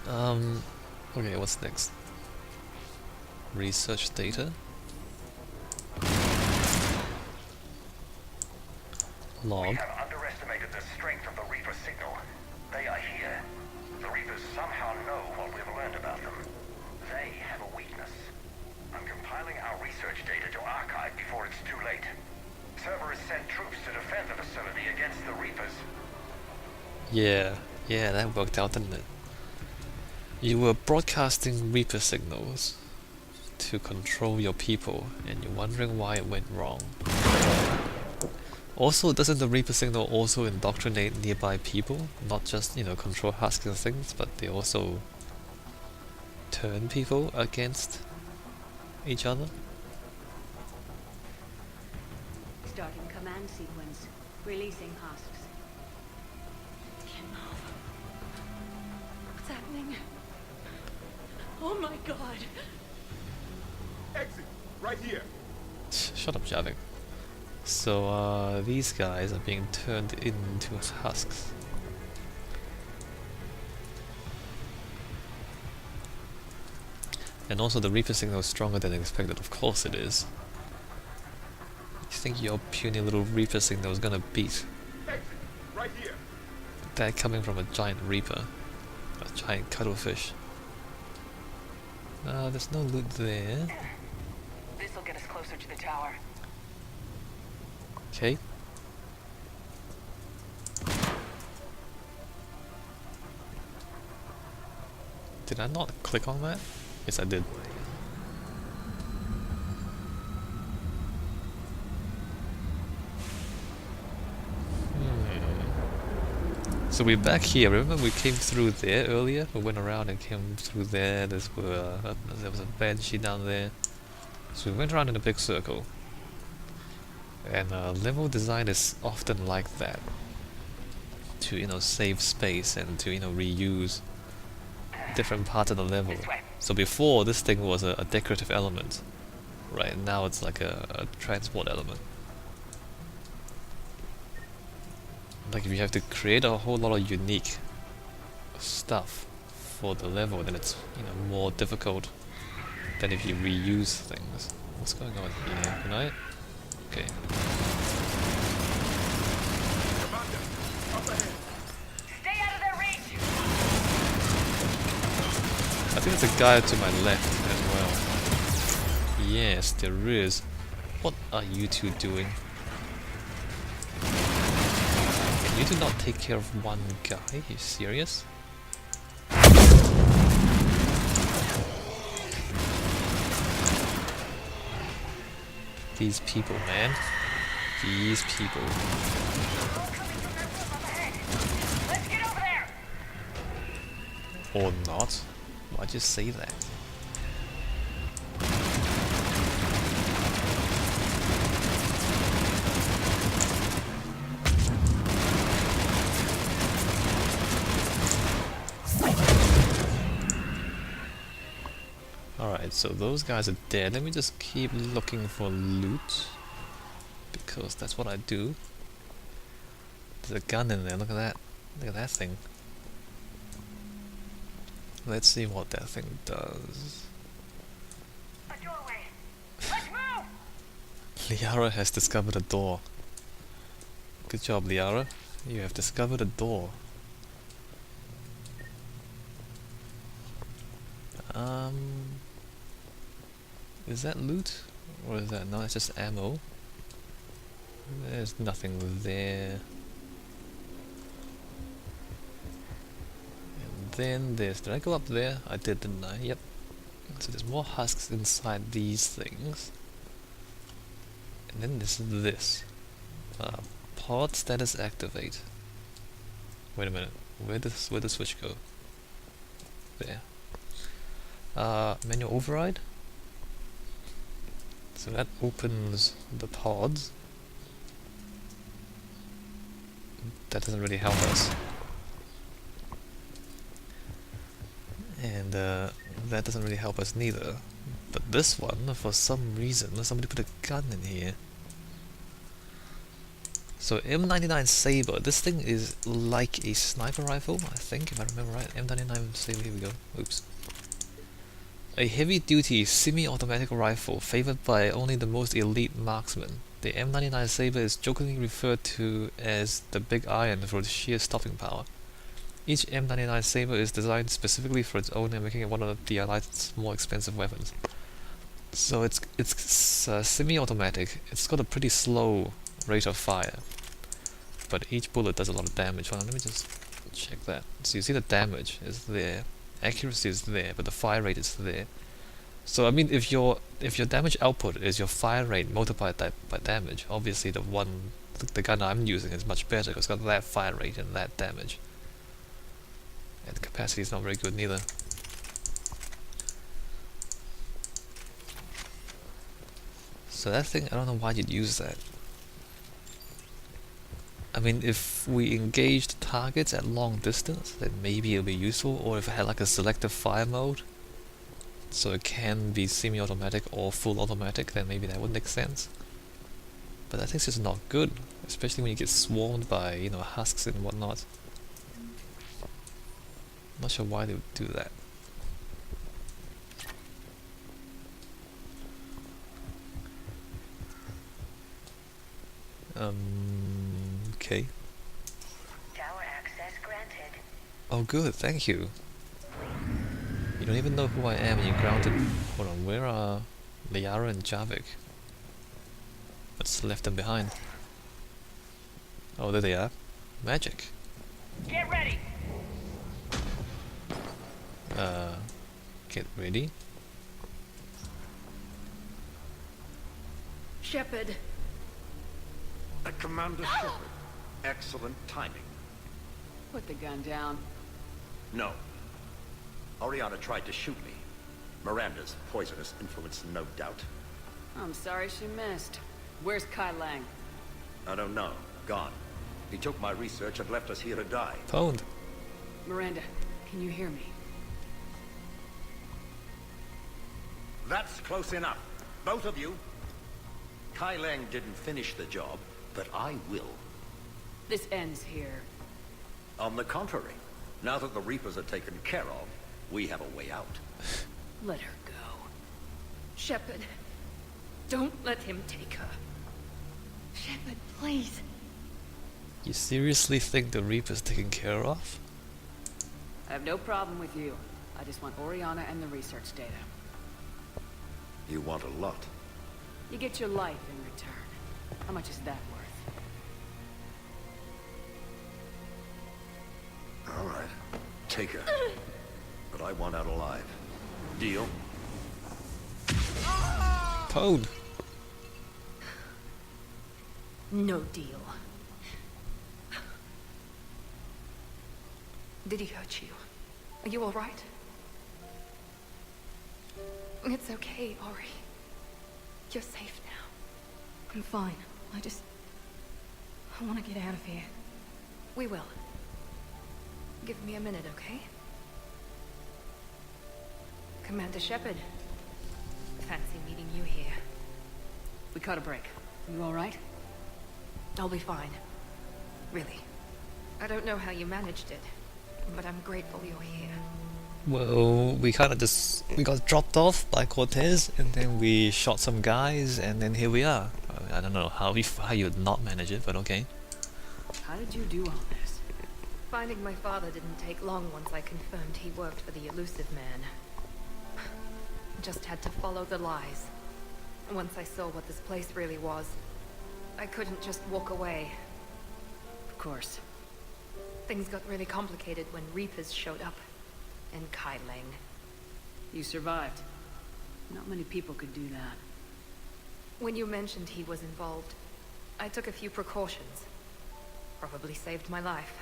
Okay, what's next? Research data. Log. We have underestimated the strength of the Reaper signal. They are here. The Reapers somehow know what we've learned about them. They have a weakness. I'm compiling our research data to archive before it's too late. Cerberus sent troops to defend the facility against the Reapers. Yeah, that worked out, didn't it? You were broadcasting Reaper signals to control your people, and you're wondering why it went wrong. Also, doesn't the Reaper signal also indoctrinate nearby people? Not just, control husks and things, but they also turn people against each other? Starting command sequence. Releasing husks. What's happening? Oh my god! Exit! Right here! Shut up, Javik. So, these guys are being turned into husks. And also the Reaper signal is stronger than expected, of course it is. You think your puny little Reaper signal is gonna beat Exit! Right here! that coming from a giant Reaper? A giant cuttlefish. There's no loot there. This'll get us closer to the tower. Okay. Did I not click on that? Yes, I did. So we're back here. Remember we came through there earlier? We went around and came through there. There was a banshee down there. So we went around in a big circle. And level design is often like that. To, save space and to, reuse different parts of the level. So before, this thing was a decorative element. Right, now it's like a transport element. Like if you have to create a whole lot of unique stuff for the level, then it's, more difficult than if you reuse things. What's going on here? Can I? Okay. Commander! Up ahead! Stay out of their reach! I think there's a guy to my left as well. Yes, there is. What are you two doing? Can you two not take care of one guy? Are you serious? These people, man. These people. Let's get over there! Or not. Why'd you say that? Alright, so those guys are dead. Let me just keep looking for loot. Because that's what I do. There's a gun in there, look at that. Look at that thing. Let's see what that thing does. A doorway! Let's move! Liara has discovered a door. Good job, Liara. You have discovered a door. Is that loot? Or is that... no, it's just ammo. There's nothing there. And then there's... did I go up there? I did, didn't I? Yep. So there's more husks inside these things. And then there's this. Pod status activate. Wait a minute. Where does the switch go? There. Manual override? So that opens the pods. That doesn't really help us. And that doesn't really help us neither. But this one, for some reason, somebody put a gun in here. So M99 Saber, this thing is like a sniper rifle, I think, if I remember right. M99 Saber, here we go. Oops. A heavy-duty semi-automatic rifle favored by only the most elite marksmen. The M99 Saber is jokingly referred to as the Big Iron for its sheer stopping power. Each M99 Saber is designed specifically for its owner, making it one of the Allied's more expensive weapons. So it's semi-automatic. It's got a pretty slow rate of fire, but each bullet does a lot of damage. Hold on, let me just check that. So you see the damage is there, accuracy is there, but the fire rate is there. So I mean, if your damage output is your fire rate multiplied by damage, obviously the gun I'm using is much better because it's got that fire rate and that damage. And the capacity is not very good neither. So that thing, I don't know why you'd use that. I mean, if we engaged targets at long distance, then maybe it'll be useful, or if it had like a selective fire mode, so it can be semi-automatic or full automatic, then maybe that would make sense. But I think it's just not good, especially when you get swarmed by, you know, husks and whatnot. Not sure why they would do that. Okay. Tower access granted. Oh good, thank you. You don't even know who I am and you're grounded. Hold on, where are Liara and Javik? Let's left them behind. Oh, there they are. Magic. Get ready. Get ready. Shepard. Commander Shepard. Excellent timing. Put the gun down. No. Oriana tried to shoot me. Miranda's poisonous influence, no doubt. I'm sorry she missed. Where's Kai Lang? I don't know. Gone. He took my research and left us here to die. Pwned. Miranda, can you hear me? That's close enough. Both of you. Kai Lang didn't finish the job, but I will. This ends here. On the contrary, now that the Reapers are taken care of, we have a way out. Let her go. Shepard. Don't let him take her. Shepard, please. You seriously think the Reaper's taken care of? I have no problem with you. I just want Oriana and the research data. You want a lot. You get your life in return. How much is that worth? All right. Take her. But I want out alive. Deal? Pwned. No deal. Did he hurt you? Are you all right? It's okay, Ori. You're safe now. I'm fine. I want to get out of here. We will. Give me a minute, okay? Commander Shepard. Fancy meeting you here. We caught a break. You all right? I'll be fine. Really. I don't know how you managed it, but I'm grateful you're here. Well, we got dropped off by Cortez, and then we shot some guys, and then here we are. I don't know how you'd not manage it, but okay. How did you do all this? Finding my father didn't take long once I confirmed he worked for the Illusive Man. Just had to follow the lies. Once I saw what this place really was, I couldn't just walk away. Of course. Things got really complicated when Reapers showed up. And Kai Lang. You survived. Not many people could do that. When you mentioned he was involved, I took a few precautions. Probably saved my life.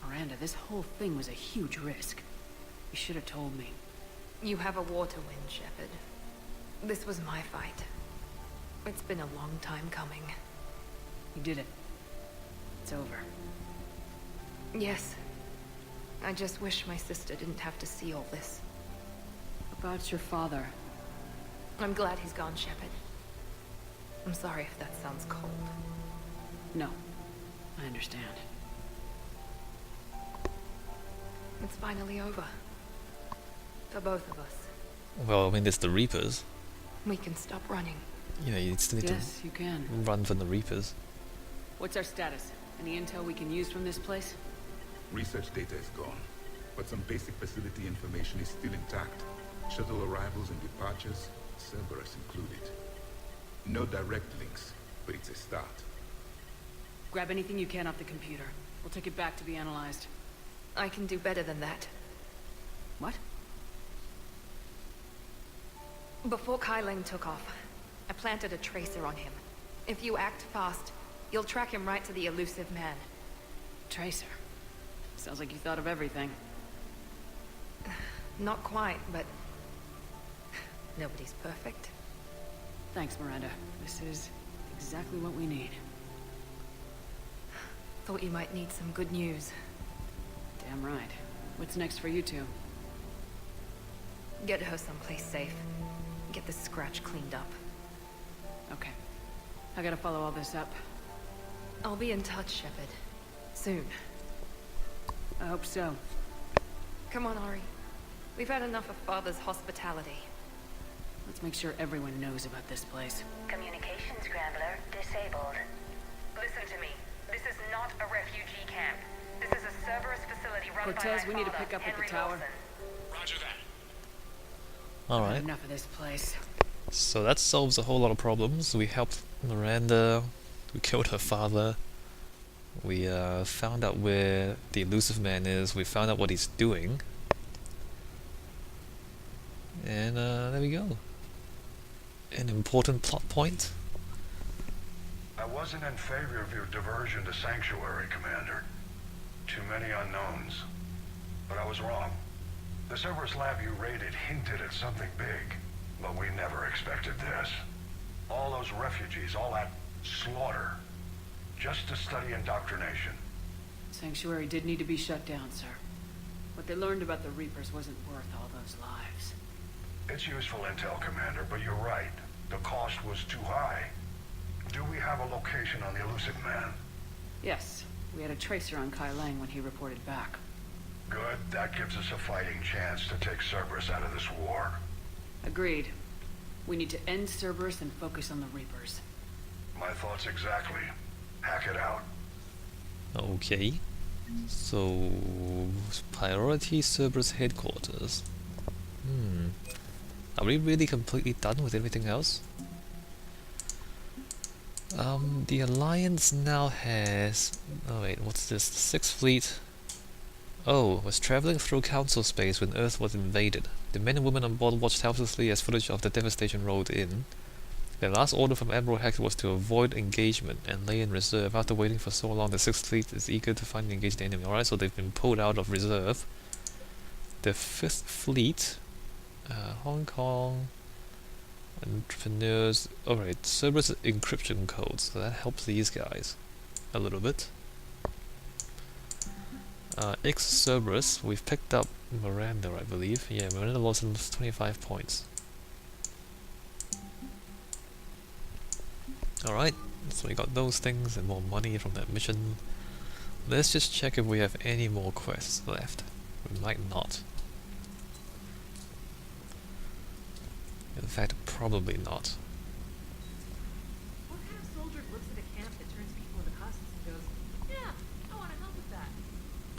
Miranda, this whole thing was a huge risk. You should have told me. You have a war to win, Shepard. This was my fight. It's been a long time coming. You did it. It's over. Yes. I just wish my sister didn't have to see all this. About your father. I'm glad he's gone, Shepard. I'm sorry if that sounds cold. No, I understand. It's finally over. For both of us. Well, I mean, it's the Reapers. We can stop running. You know, you still need Yes, you can. to run from the Reapers. What's our status? Any intel we can use from this place? Research data is gone, but some basic facility information is still intact. Shuttle arrivals and departures, Cerberus included. No direct links, but it's a start. Grab anything you can off the computer. We'll take it back to be analyzed. I can do better than that. What? Before Kai Leng took off, I planted a tracer on him. If you act fast, you'll track him right to the Illusive Man. Tracer. Sounds like you thought of everything. Not quite, but nobody's perfect. Thanks, Miranda. This is exactly what we need. Thought you might need some good news. Damn right. What's next for you two? Get her someplace safe. Get this scratch cleaned up. Okay. I gotta follow all this up. I'll be in touch, Shepard. Soon. I hope so. Come on, Ari. We've had enough of Father's hospitality. Let's make sure everyone knows about this place. Communication scrambler disabled. Listen to me. This is not a refugee camp. This is a Cerberus facility run Cortez, by my we need to father, pick up at the Henry tower. Lawson. Roger that. Alright, Enough of this place. so that solves a whole lot of problems. We helped Miranda, we killed her father, we found out where the Illusive Man is, we found out what he's doing. And there we go. An important plot point. I wasn't in favor of your diversion to Sanctuary, Commander. Too many unknowns. But I was wrong. The Cerberus lab you raided hinted at something big, but we never expected this. All those refugees, all that slaughter, just to study indoctrination. Sanctuary did need to be shut down, sir. What they learned about the Reapers wasn't worth all those lives. It's useful intel, Commander, but you're right. The cost was too high. Do we have a location on the Illusive Man? Yes, we had a tracer on Kai Leng when he reported back. Good. That gives us a fighting chance to take Cerberus out of this war. Agreed. We need to end Cerberus and focus on the Reapers. My thoughts exactly. Hack it out. Okay. So, priority Cerberus headquarters. Are we really completely done with everything else? The Alliance now has... Oh wait, what's this? The 6th Fleet... Oh, was traveling through Council space when Earth was invaded. The men and women on board watched helplessly as footage of the devastation rolled in. Their last order from Admiral Hector was to avoid engagement and lay in reserve. After waiting for so long, the 6th Fleet is eager to finally engage the enemy. Alright, so they've been pulled out of reserve. The 5th Fleet... Hong Kong... Entrepreneurs... Alright, Cerberus encryption codes, so that helps these guys a little bit. Cerberus, we've picked up Miranda, I believe. Yeah, Miranda Lawson 25 points. Alright, so we got those things and more money from that mission. Let's just check if we have any more quests left. We might not. In fact, probably not. What kind of soldier looks at a camp that turns people into husks and goes, yeah, I want to help with that?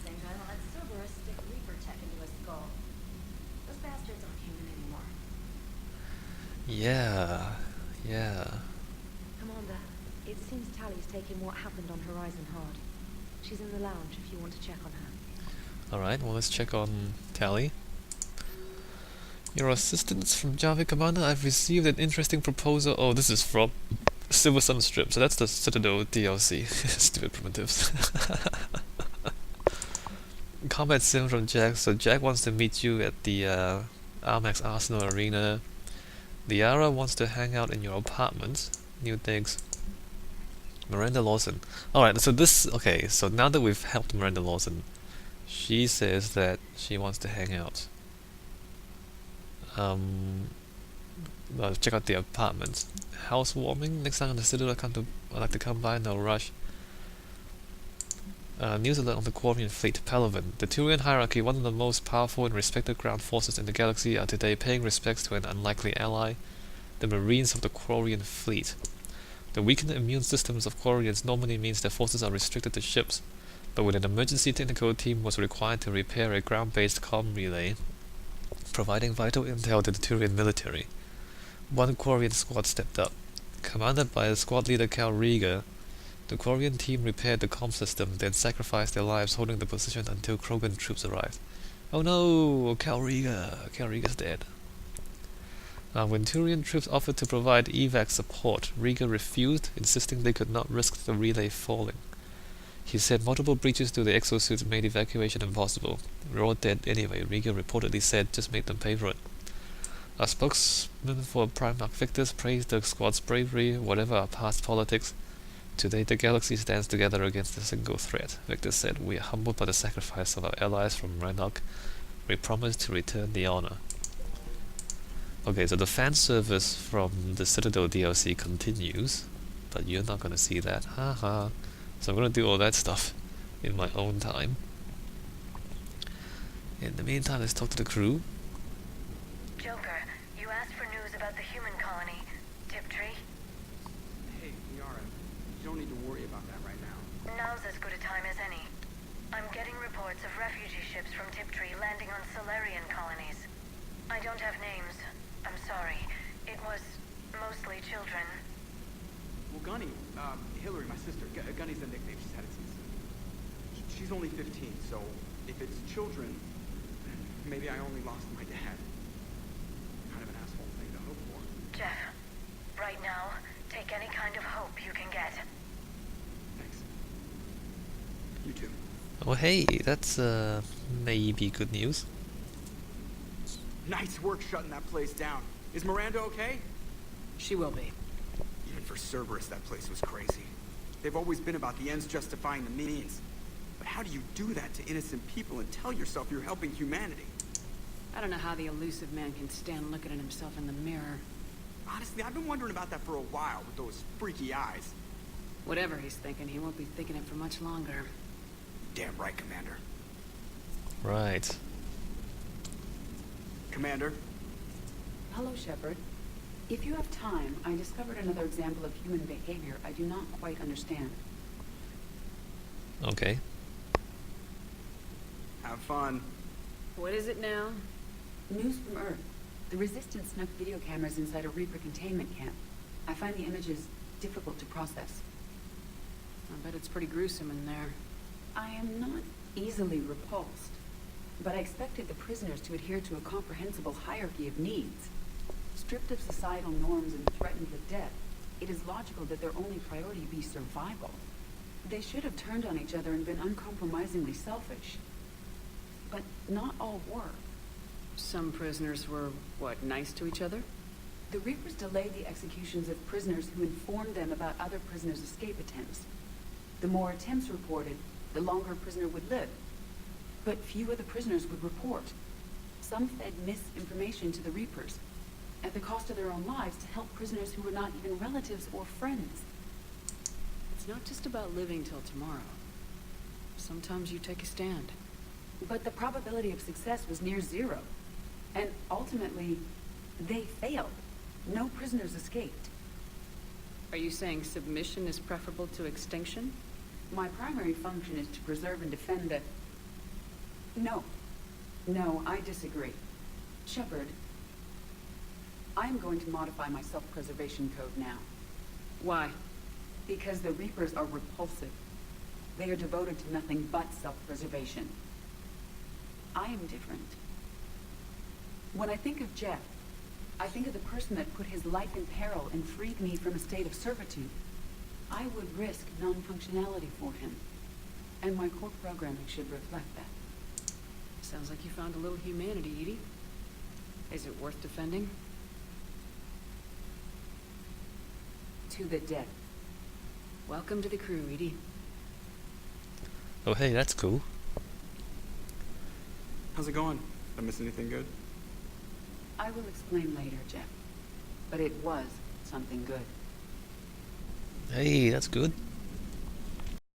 Same time I'll let Cerberus stick Reaper tech into his skull. Those bastards aren't human anymore. Yeah, yeah. Commander, it seems Tally's taking what happened on Horizon hard. She's in the lounge if you want to check on her. Alright, well let's check on Tally. Your assistance from Java Commander, I've received an interesting proposal. Oh, this is from Silver Sun Strip, so that's the Citadel DLC. Stupid primitives. Combat sim from Jack. So Jack wants to meet you at the Armax Arsenal Arena. Liara wants to hang out in your apartment. New things. Miranda Lawson. Alright, so this... Okay, so now that we've helped Miranda Lawson, she says that she wants to hang out. check out the apartment. Housewarming. Next time on the Citadel, I like to come by, no rush. News alert on the Quarian fleet, Palaven. The Turian hierarchy, one of the most powerful and respected ground forces in the galaxy, are today paying respects to an unlikely ally, the Marines of the Quarian fleet. The weakened immune systems of Quarians normally means their forces are restricted to ships, but when an emergency technical team was required to repair a ground-based comm relay, providing vital intel to the Turian military, one Quarian squad stepped up. Commanded by the squad leader Cal Rieger, the Quarian team repaired the comm system, then sacrificed their lives holding the position until Krogan troops arrived. Oh no! Cal Rieger! Cal Rieger's dead. When Turian troops offered to provide evac support, Rieger refused, insisting they could not risk the relay falling. He said multiple breaches to the exosuits made evacuation impossible. We're all dead anyway, Rieger reportedly said, just make them pay for it. A spokesman for Primarch Victus praised the squad's bravery, whatever our past politics. Today the galaxy stands together against a single threat. Victor said, we are humbled by the sacrifice of our allies from Rannoch. We promise to return the honor. Okay, so the fan service from the Citadel DLC continues, but you're not gonna see that. Haha. So I'm gonna do all that stuff in my own time. In the meantime, let's talk to the crew. Joker, you asked for news about the human colony, Tiptree. Hey, Yara, you don't need to worry about that right now. Now's as good a time as any. I'm getting reports of refugee ships from Tiptree landing on Solarian colonies. I don't have names. I'm sorry. It was mostly children. Well, Gunny, Hillary, my sister, Gunny's the nickname she's had it since. She's only 15, so if it's children, maybe I only lost my dad. Kind of an asshole thing to hope for. Jeff, right now, take any kind of hope you can get. Thanks. You too. Oh hey, that's maybe good news. Nice work shutting that place down. Is Miranda okay? She will be. Even for Cerberus, that place was crazy. They've always been about the ends justifying the means. But how do you do that to innocent people and tell yourself you're helping humanity? I don't know how the Illusive Man can stand looking at himself in the mirror. Honestly, I've been wondering about that for a while with those freaky eyes. Whatever he's thinking, he won't be thinking it for much longer. Damn right, Commander. Right. Commander? Hello, Shepard. If you have time, I discovered another example of human behavior I do not quite understand. Okay. Have fun. What is it now? News from Earth. The Resistance snuck video cameras inside a Reaper containment camp. I find the images difficult to process. I bet it's pretty gruesome in there. I am not easily repulsed, but I expected the prisoners to adhere to a comprehensible hierarchy of needs. Stripped of societal norms and threatened with death, it is logical that their only priority be survival. They should have turned on each other and been uncompromisingly selfish. But not all were. Some prisoners were, what, nice to each other? The Reapers delayed the executions of prisoners who informed them about other prisoners' escape attempts. The more attempts reported, the longer a prisoner would live. But few of the prisoners would report. Some fed misinformation to the Reapers, at the cost of their own lives, to help prisoners who were not even relatives or friends. It's not just about living till tomorrow. Sometimes you take a stand. But the probability of success was near zero. And ultimately, they failed. No prisoners escaped. Are you saying submission is preferable to extinction? My primary function is to preserve and defend the... No. No, I disagree. Shepard, I'm going to modify my self-preservation code now. Why? Because the Reapers are repulsive. They are devoted to nothing but self-preservation. I am different. When I think of Jeff, I think of the person that put his life in peril and freed me from a state of servitude. I would risk non-functionality for him. And my core programming should reflect that. Sounds like you found a little humanity, Edie. Is it worth defending? To the death. Welcome to the crew, Edie. Oh hey, that's cool. How's it going? Did I miss anything good? I will explain later, Jeff. But it was something good. Hey, that's good.